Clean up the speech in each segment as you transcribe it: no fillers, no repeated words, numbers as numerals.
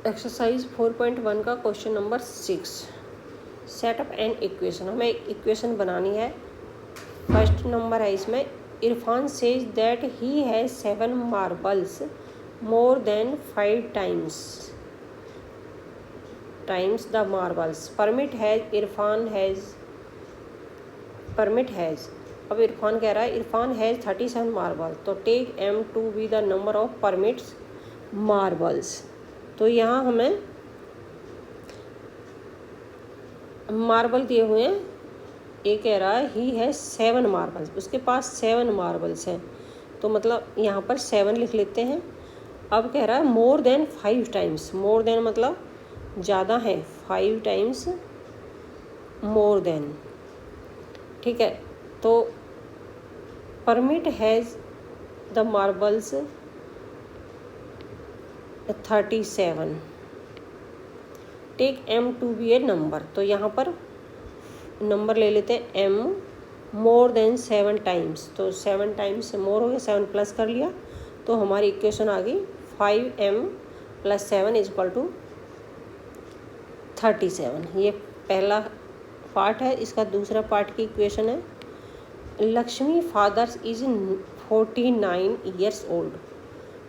Exercise 4.1 का question number 6। Setup an equation, हमें एक इक्वेशन बनानी है। फर्स्ट नंबर है इसमें, Irfan says that he has 7 marbles more than 5 times the marbles Parmit has. अब इरफान कह रहा है इरफान हैज़ 37 मार्बल, तो take m to be the number of Parmit's marbles. तो यहाँ हमें मार्बल दिए हुए हैं, ये कह रहा है ही है 7 मार्बल्स, उसके पास 7 मार्बल्स हैं, तो मतलब यहाँ पर 7 लिख लेते हैं। अब कह रहा है मोर देन 5 टाइम्स, मोर देन मतलब ज़्यादा है, 5 टाइम्स मोर देन, ठीक है। तो Parmit has the marbles 37, take m to be a number, तो यहाँ पर नंबर ले लेते हैं एम मोर देन 7 टाइम्स, तो 7 टाइम्स से मोर हो गया, 7 प्लस कर लिया, तो हमारी इक्वेशन आ गई 5m + 7 = 37। ये पहला पार्ट है। इसका दूसरा पार्ट की इक्वेशन है, Lakshmi father's is 49 years old,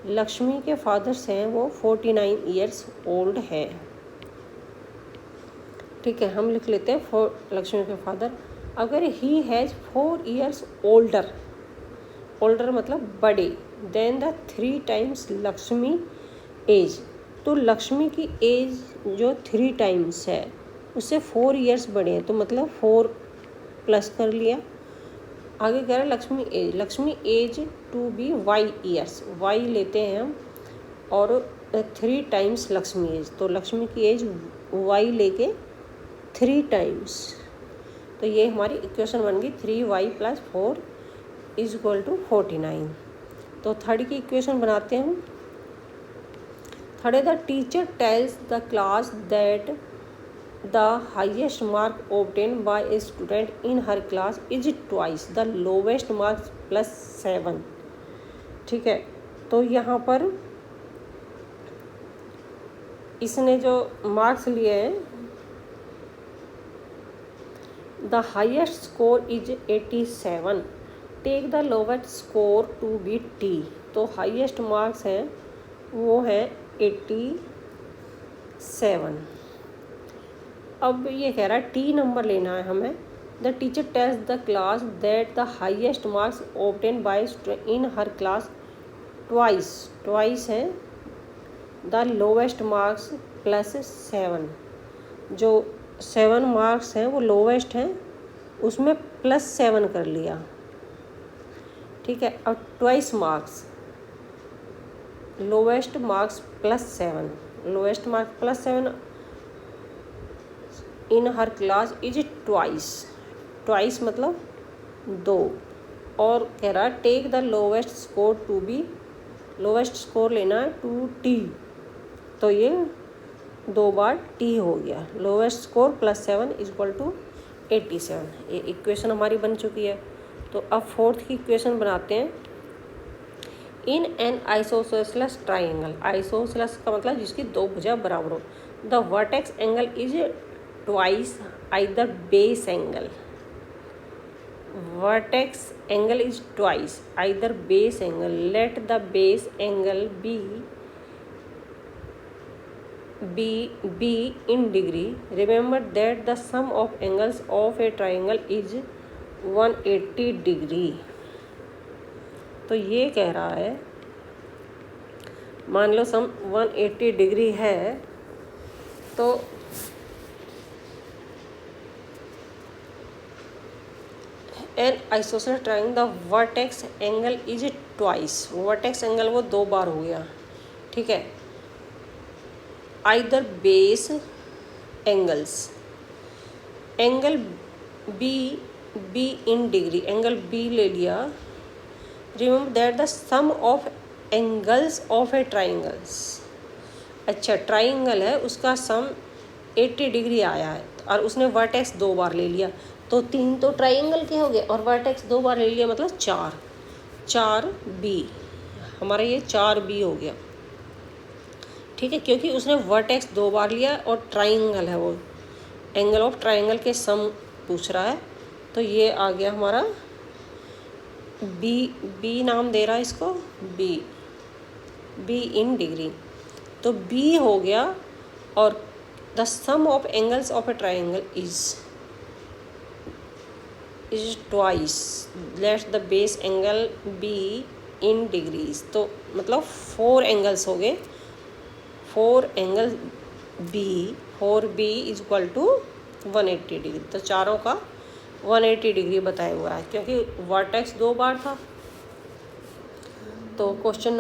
Lakshmi के फादर्स हैं वो 49 ईयर्स ओल्ड है, ठीक है। हम लिख लेते हैं लक्ष्मी के फादर। अगर ही हैज़ 4 ईयर्स ओल्डर मतलब बड़े, then the 3 times Lakshmi age, तो लक्ष्मी की एज जो 3 टाइम्स है उससे 4 ईयर्स बड़े हैं, तो मतलब 4 प्लस कर लिया। आगे कह रहा है Lakshmi age to be y years, y लेते हैं हम, और 3 टाइम्स लक्ष्मी एज, तो लक्ष्मी की एज वाई लेके 3 टाइम्स, तो ये हमारी इक्वेशन बन गई 3y + 4 = 49। तो थर्ड की इक्वेशन बनाते हैं हम। थर्ड है, the teacher tells the class that the highest mark obtain bye a student in her class is twice the lowest marks +7, ठीक है। तो यहाँ पर इसने जो मार्क्स लिए हैं, the highest score is 87, take the lowest score to be T, तो हाइएस्ट मार्क्स हैं वो है 87। अब ये कह रहा है T नंबर लेना है हमें। The teacher tells the class that the highest marks obtain bye in her class twice है द लोवेस्ट मार्क्स +7, जो 7 मार्क्स हैं वो लोवेस्ट हैं, उसमें +7 कर लिया, ठीक है। अब twice marks, lowest marks +7, lowest marks +7 in her class is twice मतलब 2, और कह रहा है take the lowest score to be, lowest score लेना है 2T, तो ये 2 बार T हो गया, लोवेस्ट स्कोर +7 = 87। ये इक्वेशन हमारी बन चुकी है। तो अब फोर्थ की इक्वेशन बनाते हैं। In an isosceles triangle, isosceles का मतलब जिसकी 2 भुजा बराबर हो, the vertex angle is twice either base angle, vertex angle is twice either base angle, late the base angle be in degree, remember that the sum of angles of a triangle is 180 degree। तो ये कह रहा है मान लो सम 180 degree है, तो an isosceles triangle the vertex angle is twice, vertex angle वो 2 बार हो गया, ठीक है। Either base angles, angle B in degree, angle b ले लिया। Remember that the sum of angles of a triangles, अच्छा ट्राइंगल है उसका सम 80 डिग्री आया है, और उसने वर्टेक्स 2 बार ले लिया, तो 3 तो ट्राइंगल के हो गए, और वर्टेक्स 2 बार ले लिया मतलब 4B, हमारा ये 4B हो गया। ठीक है, क्योंकि उसने वर्टेक्स 2 बार लिया और ट्राइंगल है, वो एंगल ऑफ ट्राइंगल के सम पूछ रहा है। तो ये आ गया हमारा बी नाम दे रहा है इसको, बी इन डिग्री, तो बी हो गया। और the sum of angles of a triangle is twice, let the base angle B in degrees. तो मतलब 4 एंगल्स हो गए, 4 angle b, 4B is equal to 180 degree. तो चारों का 180 डिग्री बताया हुआ है, क्योंकि वर्टेक्स 2 बार था। तो क्वेश्चन नंबर